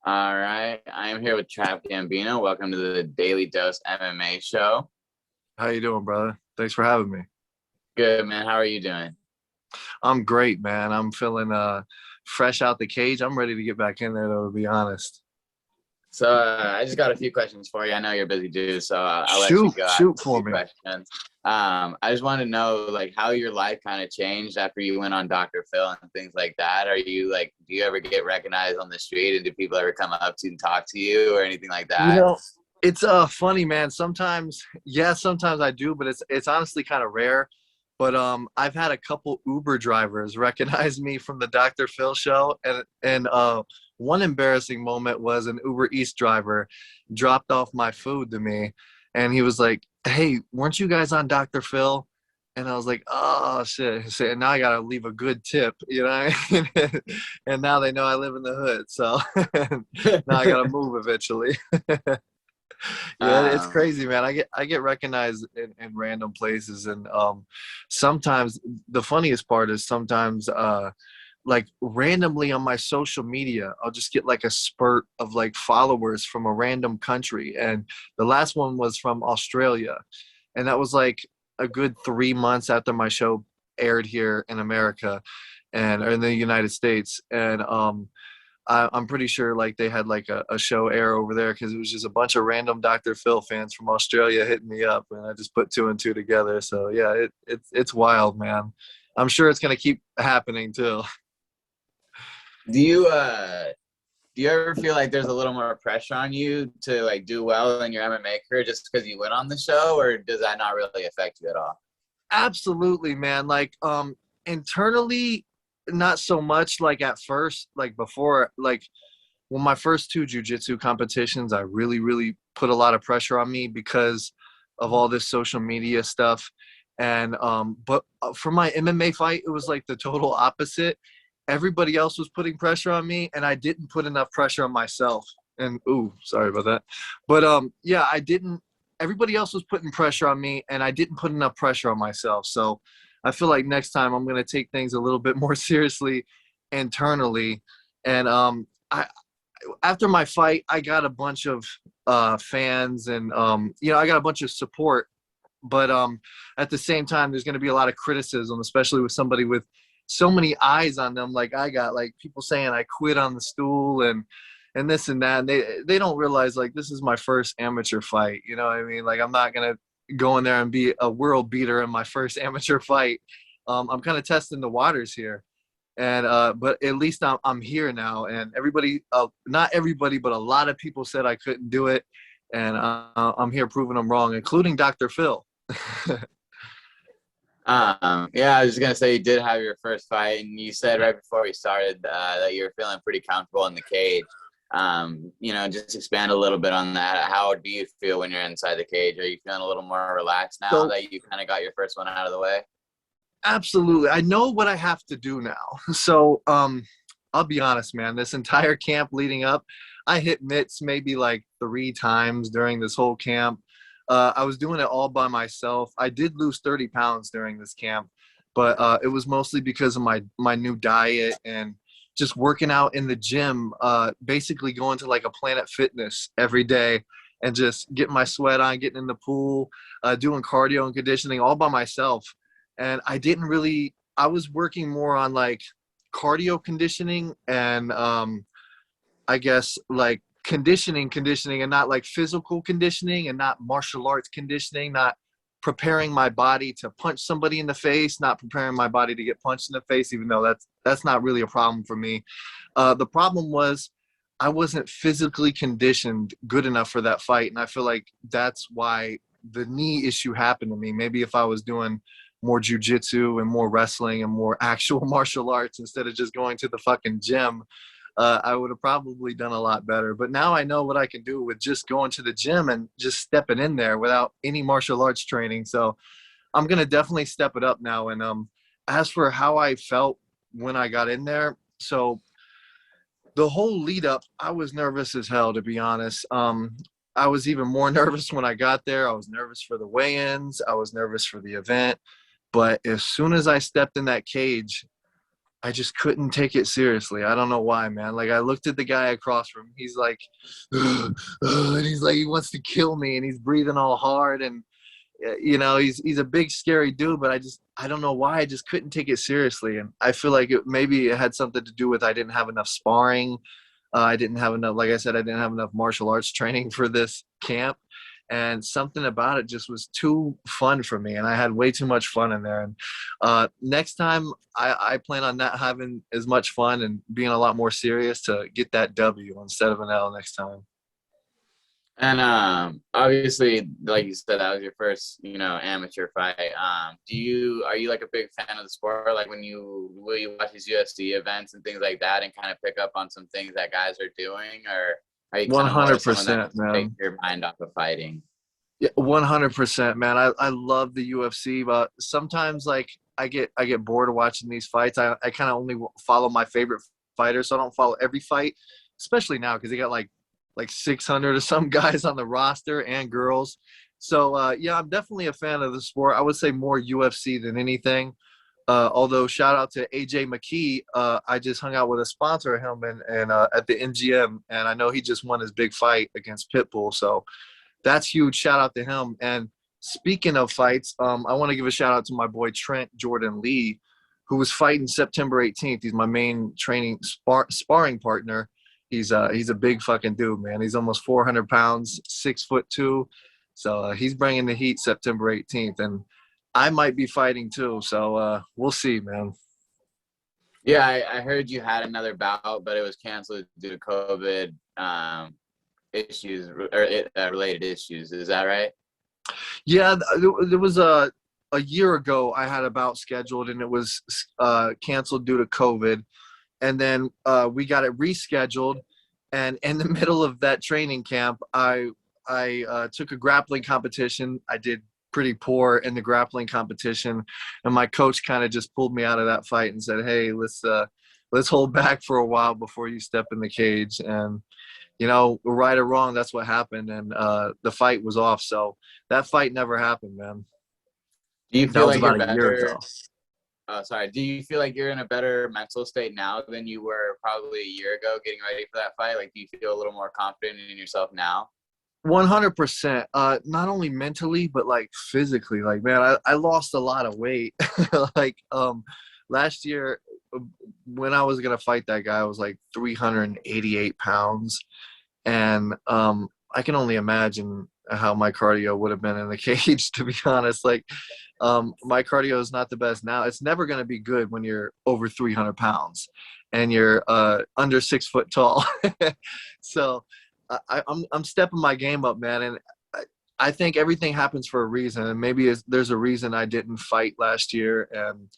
All right. I am here with Trap Gambino. Welcome to the Daily Dose MMA show. How you doing, brother? Thanks for having me. Good, man. How are you doing? I'm great, man. I'm feeling fresh out the cage. I'm ready to get back in there, though, to be honest. So I just got a few questions for you. I know you're busy, dude, so I'll let you Shoot, go ask shoot a for few me. questions. I just want to know, like, how your life kind of changed after you went on Dr.Phil and things like that. Are you like, do you ever get recognized on the street, and do people ever come up to you and talk to you or anything like You that? know, it's funny, man. Sometimes, yeah, sometimes I do, but it's honestly kind of rare. But I've had a couple Uber drivers recognize me from the Dr. Phil show, and one embarrassing moment was an Uber Eats driver dropped off my food to me, and he was like, "Hey, weren't you guys on Dr. Phil?" And I was like, "Oh shit!" And now I gotta leave a good tip, you know. And now they know I live in the hood, so now I gotta move eventually. Yeah, it's um, crazy, man. I get recognized in random places, and sometimes the funniest part is sometimes like randomly on my social media, I'll just get like a spurt of like followers from a random country, and the last one was from Australia, and that was like a good 3 months after my show aired here in America, and or in the United States, and I'm pretty sure like they had like a show air over there because it was just a bunch of random Dr. Phil fans from Australia hitting me up, and I just put two and two together. So yeah, it's wild, man. I'm sure it's gonna keep happening too. do you do you ever feel like there's a little more pressure on you to like do well in your MMA career just because you went on the show, or does that not really affect you at all? Absolutely, man. Like internally, not so much. Like at first, like before, like when my first two jujitsu competitions, I really put a lot of pressure on me because of all this social media stuff. And but for my MMA fight, it was like the total opposite. Everybody else was putting pressure on me, and I didn't put enough pressure on myself. And ooh, sorry about that. But yeah, I didn't. Everybody else was putting pressure on me, and I didn't put enough pressure on myself. So I feel like next time I'm gonna take things a little bit more seriously internally. And I after my fight, I got a bunch of fans, and I got a bunch of support. But at the same time, there's going to be a lot of criticism, especially with somebody with so many eyes on them, like I got, like people saying I quit on the stool and this and that. And they don't realize like this is my first amateur fight. You know what I mean? Like I'm not gonna go in there and be a world beater in my first amateur fight. I'm kind of testing the waters here, and but at least I'm here now, and everybody, not everybody, but a lot of people said I couldn't do it, and I'm here proving them wrong, including Dr. Phil. Yeah, I was just gonna say you did have your first fight, and you said right before we started that you were feeling pretty comfortable in the cage. Just expand a little bit on that. How do you feel when you're inside the cage? Are you feeling a little more relaxed now So that you kind of got your first one out of the way? absolutely, I know what I have to do now. So I'll be honest, man, this entire camp leading up, I hit mitts maybe like 3 times during this whole camp. I was doing it all by myself. I did lose 30 pounds during this camp, but it was mostly because of my new diet and just working out in the gym, basically going to like a Planet Fitness every day and just getting my sweat on, getting in the pool, doing cardio and conditioning all by myself. And I was working more on like cardio conditioning and I guess like conditioning and not like physical conditioning and not martial arts conditioning, not preparing my body to punch somebody in the face, not preparing my body to get punched in the face, even though that's not really a problem for me. The problem was I wasn't physically conditioned good enough for that fight. And I feel like that's why the knee issue happened to me. Maybe if I was doing more jujitsu and more wrestling and more actual martial arts instead of just going to the fucking gym, I would have probably done a lot better. But now I know what I can do with just going to the gym and just stepping in there without any martial arts training. So I'm gonna definitely step it up now. And as for how I felt when I got in there, so the whole lead up, I was nervous as hell, to be honest. I was even more nervous when I got there. I was nervous for the weigh-ins. I was nervous for the event. But as soon as I stepped in that cage, I just couldn't take it seriously. I don't know why, man. Like I looked at the guy across from him. He's like, and he's like, he wants to kill me, and he's breathing all hard, and he's a big scary dude. But I don't know why. I just couldn't take it seriously, and I feel like maybe it had something to do with I didn't have enough sparring. I didn't have enough, like I said, I didn't have enough martial arts training for this camp. And something about it just was too fun for me. And I had way too much fun in there. And next time, I plan on not having as much fun and being a lot more serious to get that W instead of an L next time. And obviously, like you said, that was your first, amateur fight. Are you like a big fan of the sport? Like will you watch these UFC events and things like that and kind of pick up on some things that guys are doing, or are you kind of more someone that 100%, man. takes your mind off of fighting? Yeah, 100%, man. I love the UFC, but sometimes like I get bored of watching these fights. I kind of only follow my favorite fighters, so I don't follow every fight, especially now because they got like 600 or some guys on the roster and girls. So yeah, I'm definitely a fan of the sport. I would say more UFC than anything. Although shout out to AJ McKee, I just hung out with a sponsor of him and at the MGM, and I know he just won his big fight against Pitbull. So that's huge. Shout out to him. And speaking of fights, I want to give a shout out to my boy Trent Jordan Lee, who was fighting September 18th. He's my main training sparring partner. He's a big fucking dude, man. He's almost 400 pounds, 6'2". So he's bringing the heat September 18th, and I might be fighting too. So we'll see, man. Yeah, I heard you had another bout, but it was canceled due to COVID issues or related issues. Is that right? Yeah, there was a year ago I had a bout scheduled, and it was canceled due to COVID. And then we got it rescheduled. And in the middle of that training camp, I took a grappling competition. I did pretty poor in the grappling competition, and my coach kind of just pulled me out of that fight and said, "Hey, let's hold back for a while before you step in the cage." And right or wrong, that's what happened, and the fight was off. So that fight never happened, man. Do you That feel was like you're about a year better? ago. Sorry. Do you feel like you're in a better mental state now than you were probably a year ago getting ready for that fight? Like, do you feel a little more confident in yourself now? 100%. Not only mentally, but like physically. Like, man, I lost a lot of weight. Like, last year when I was gonna fight that guy, I was like 388 pounds, and I can only imagine how my cardio would have been in the cage. To be honest, like, my cardio is not the best now. It's never gonna be good when you're over 300 pounds and you're under 6 foot tall. So I'm stepping my game up, man, and I think everything happens for a reason, and maybe there's a reason I didn't fight last year, and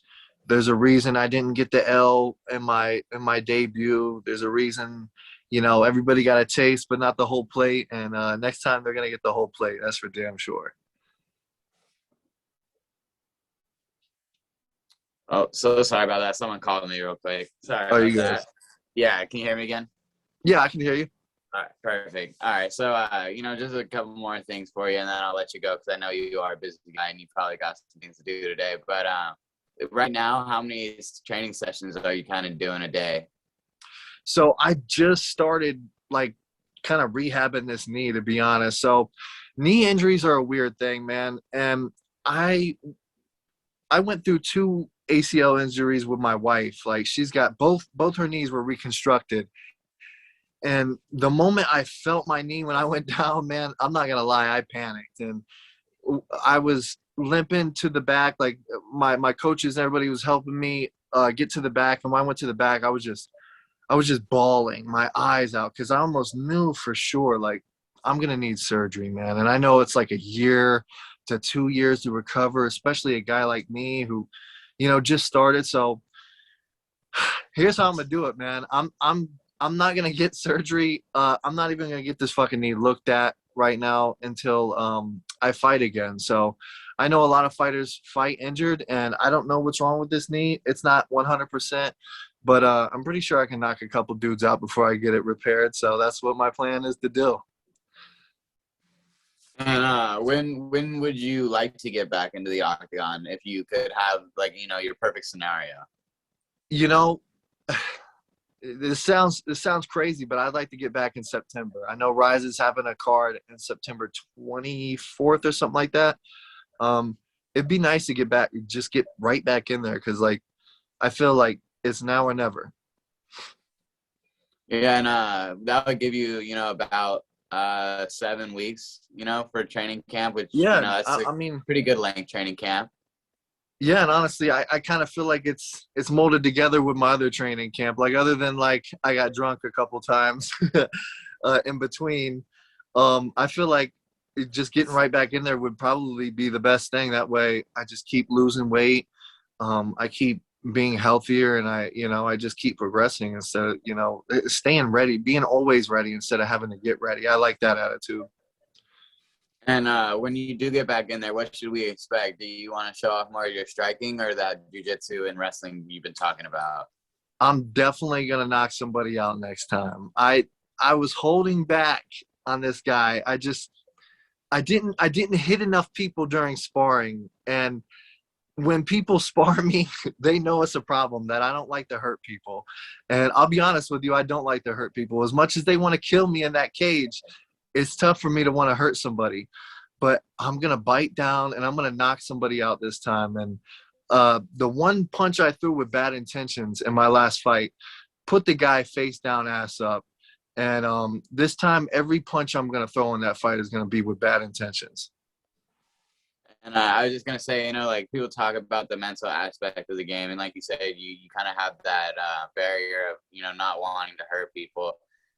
there's a reason I didn't get the L in my debut. There's a reason, everybody got a taste, but not the whole plate, and next time they're gonna get the whole plate. That's for damn sure. Oh, so sorry about that. Someone called me real quick. Sorry Are about you good? that. Yeah, can you hear me again? Yeah, I can hear you. All right, perfect. All right, so just a couple more things for you, and then I'll let you go because I know you are a busy guy and you probably got some things to do today. But right now, how many training sessions are you kind of doing a day? So I just started like kind of rehabbing this knee, to be honest. So knee injuries are a weird thing, man. And I went through two ACL injuries with my wife. Like she's got both her knees were reconstructed. And the moment I felt my knee when I went down, man, I'm not gonna lie, I panicked and I was limping to the back. Like my coaches, everybody was helping me get to the back. And when I went to the back, I was just bawling my eyes out because I almost knew for sure, like, I'm going to need surgery, man. And I know it's like a year to 2 years to recover, especially a guy like me who, just started. So here's how I'm going to do it, man. I'm not going to get surgery. I'm not even going to get this fucking knee looked at right now until I fight again. So I know a lot of fighters fight injured, and I don't know what's wrong with this knee. It's not 100%. But I'm pretty sure I can knock a couple dudes out before I get it repaired. So that's what my plan is to do. And when would you like to get back into the octagon if you could have your perfect scenario? You know, this sounds crazy, but I'd like to get back in September. I know Rise is having a card in September 24th or something like that. Um, it'd be nice to get back, just get right back in there, because like I feel like it's now or never. Yeah, and that would give you, about 7 weeks, for training camp, which, Yeah, that's a I mean, pretty good length training camp. yeah, and honestly, I kind of feel like it's molded together with my other training camp. Like other than like I got drunk a couple times in between, I feel like just getting right back in there would probably be the best thing. That way, I just keep losing weight. I keep being healthier, and I just keep progressing instead of staying ready, being always ready instead of having to get ready. I like that attitude. And when you do get back in there, what should we expect? Do you want to show off more of your striking or that jiu-jitsu and wrestling you've been talking about? I'm definitely gonna knock somebody out next time. I was holding back on this guy. I didn't hit enough people during sparring, and when people spar me, they know it's a problem, that I don't like to hurt people. And I'll be honest with you, I don't like to hurt people. As much as they want to kill me in that cage, it's tough for me to want to hurt somebody. But I'm going to bite down and I'm going to knock somebody out this time. And the one punch I threw with bad intentions in my last fight put the guy face down, ass up. And this time, every punch I'm going to throw in that fight is going to be with bad intentions. And I was just gonna say, like people talk about the mental aspect of the game, and like you said, you kind of have that barrier of not wanting to hurt people.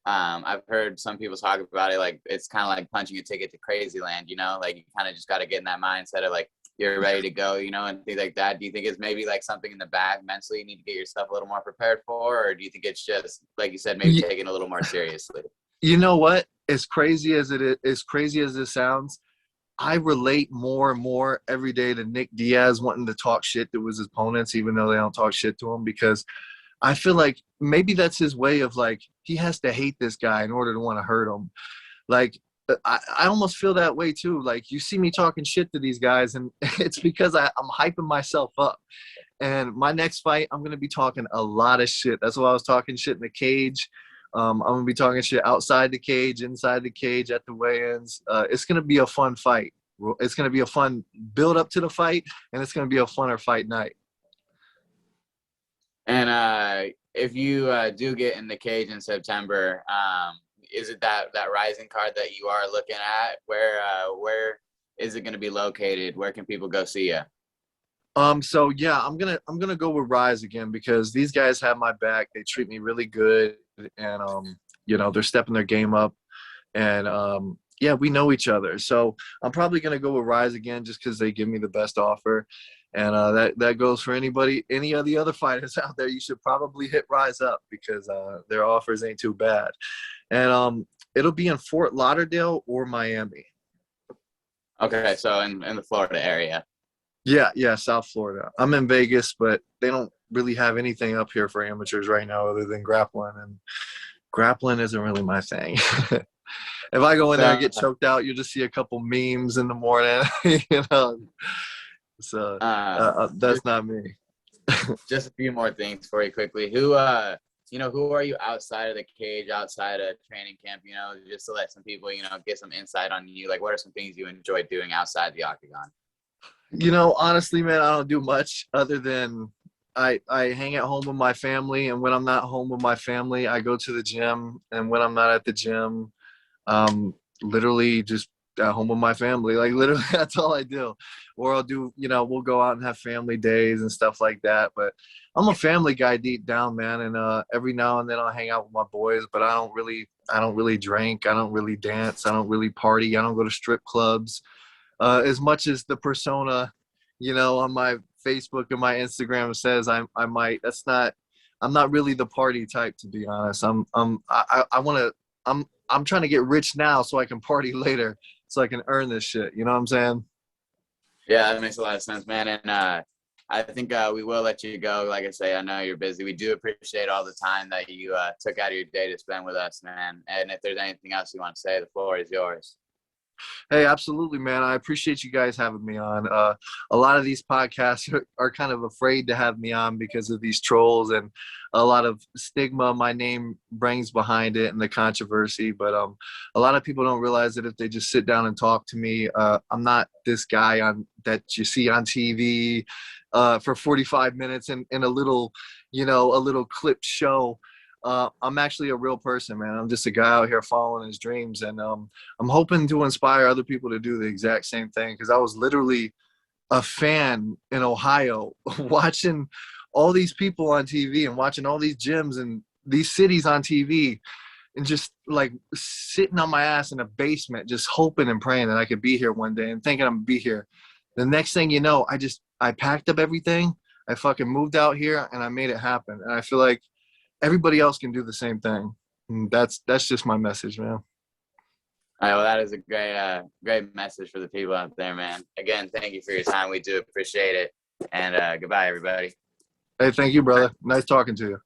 I've heard some people talk about it like it's kind of like punching a ticket to crazy land. Like you kind of just got to get in that mindset of like you're ready to go, and things like that. Do you think it's maybe like something in the back mentally you need to get yourself a little more prepared for, or do you think it's just like you said, maybe taking it a little more seriously? You know what? As crazy as it is, as crazy as it sounds, I relate more and more every day to Nick Diaz wanting to talk shit to his opponents, even though they don't talk shit to him, because I feel like maybe that's his way of like, he has to hate this guy in order to want to hurt him. Like, I almost feel that way too. Like, you see me talking shit to these guys, and it's because I'm hyping myself up. And my next fight, I'm going to be talking a lot of shit. That's why I was talking shit in the cage. I'm going to be talking shit outside the cage, inside the cage, at the weigh-ins. It's going to be a fun fight. It's going to be a fun build up to the fight, and it's going to be a funner fight night. And if you do get in the cage in September, is it that rising card that you are looking at? Where is it going to be located? Where can people go see you? So yeah, I'm gonna go with Rise again, because these guys have my back. They treat me really good, and they're stepping their game up, and yeah, we know each other. So I'm probably gonna go with Rise again, just because they give me the best offer, and that goes for any of the other fighters out there. You should probably hit Rise up, because their offers ain't too bad, and it'll be in Fort Lauderdale or Miami. Okay, so in the Florida area. Yeah, South Florida. I'm in Vegas, but they don't really have anything up here for amateurs right now other than grappling, and grappling isn't really my thing. If I go in there and get choked out, you'll just see a couple memes in the morning, So that's not me. Just a few more things for you quickly. Who are you outside of the cage, outside of training camp, just to let some people, get some insight on you? Like, what are some things you enjoy doing outside the Octagon? Honestly, man, I don't do much other than I hang at home with my family, and when I'm not home with my family, I go to the gym, and when I'm not at the gym, literally just at home with my family. Like, literally, that's all I do. Or I'll do, we'll go out and have family days and stuff like that. But I'm a family guy deep down, man, and every now and then I'll hang out with my boys, but I don't really drink, I don't really dance, I don't really party, I don't go to strip clubs. As much as the persona, on my Facebook and my Instagram says I might, I'm not really the party type, to be honest. I'm trying to get rich now so I can party later, so I can earn this shit. You know what I'm saying? Yeah, that makes a lot of sense, man. And I think we will let you go. Like I say, I know you're busy. We do appreciate all the time that you took out of your day to spend with us, man. And if there's anything else you want to say, the floor is yours. Hey, absolutely, man. I appreciate you guys having me on. A lot of these podcasts are kind of afraid to have me on because of these trolls and a lot of stigma my name brings behind it and the controversy. But a lot of people don't realize that if they just sit down and talk to me, I'm not this guy on that you see on TV for 45 minutes in a little, a little clip show. I'm actually a real person, man. I'm just a guy out here following his dreams, and I'm hoping to inspire other people to do the exact same thing. Because I was literally a fan in Ohio, watching all these people on TV and watching all these gyms and these cities on TV, and just like sitting on my ass in a basement, just hoping and praying that I could be here one day and thinking I'm gonna be here. The next thing you know, I packed up everything, I fucking moved out here, and I made it happen. And I feel like everybody else can do the same thing. And that's just my message, man. All right, well, that is a great message for the people out there, man. Again, thank you for your time. We do appreciate it. And goodbye, everybody. Hey, thank you, brother. Nice talking to you.